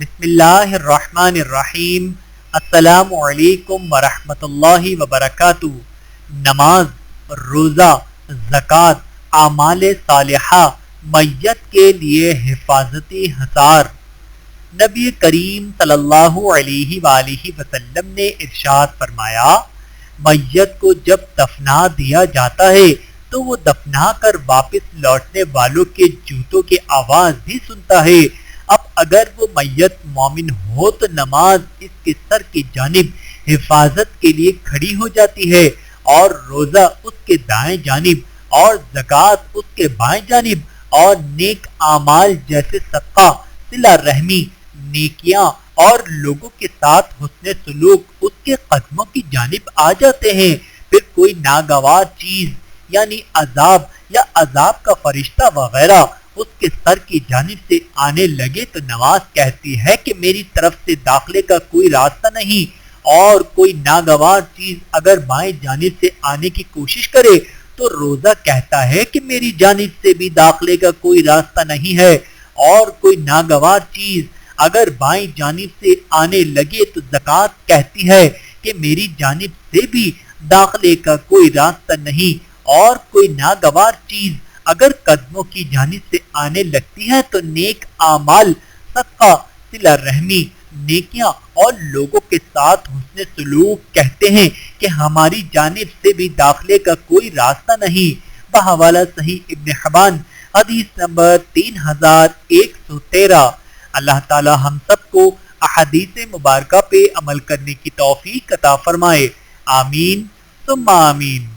بسم اللہ الرحمن الرحیم۔ السلام علیکم ورحمۃ اللہ وبرکاتہ۔ نماز، روزہ، زکوٰۃ، اعمال صالحہ میت کے لیے حفاظتی حصار۔ نبی کریم صلی اللہ علیہ وآلہ وسلم نے ارشاد فرمایا، میت کو جب دفنا دیا جاتا ہے تو وہ دفنا کر واپس لوٹنے والوں کے جوتوں کی آواز بھی سنتا ہے۔ اب اگر وہ میت مومن ہو تو نماز اس کے سر کی جانب حفاظت کے لیے کھڑی ہو جاتی ہے، اور روزہ اس کے دائیں جانب، اور زکوٰۃ اس کے بائیں جانب، اور نیک اعمال جیسے صدقہ، صلہ رحمی، نیکیاں اور لوگوں کے ساتھ حسن سلوک اس کے قدموں کی جانب آ جاتے ہیں۔ پھر کوئی ناگوار چیز یعنی عذاب یا عذاب کا فرشتہ وغیرہ اس کے سر کی جانب سے آنے لگے تو نماز کہتی ہے کہ میری طرف سے داخلے کا کوئی راستہ نہیں، اور کوئی ناگوار چیز اگر بائیں جانب سے آنے کی کوشش کرے تو روزہ کہتا ہے کہ میری جانب سے بھی داخلے کا کوئی راستہ نہیں ہے، اور کوئی ناگوار چیز اگر بائیں جانب سے آنے لگے تو زکوٰۃ کہتی ہے کہ میری جانب سے بھی داخلے کا کوئی راستہ نہیں، اور کوئی ناگوار چیز اگر قدموں کی جانب سے آنے لگتی ہے تو نیک اعمال، صدقہ، صلہ رحمی، نیکیاں اور لوگوں کے ساتھ حسن سلوک کہتے ہیں کہ ہماری جانب سے بھی داخلے کا کوئی راستہ نہیں۔ بحوالہ صحیح ابن حبان، حدیث نمبر 3113۔ اللہ تعالی ہم سب کو احادیث مبارکہ پہ عمل کرنے کی توفیق عطا فرمائے، آمین ثم آمین۔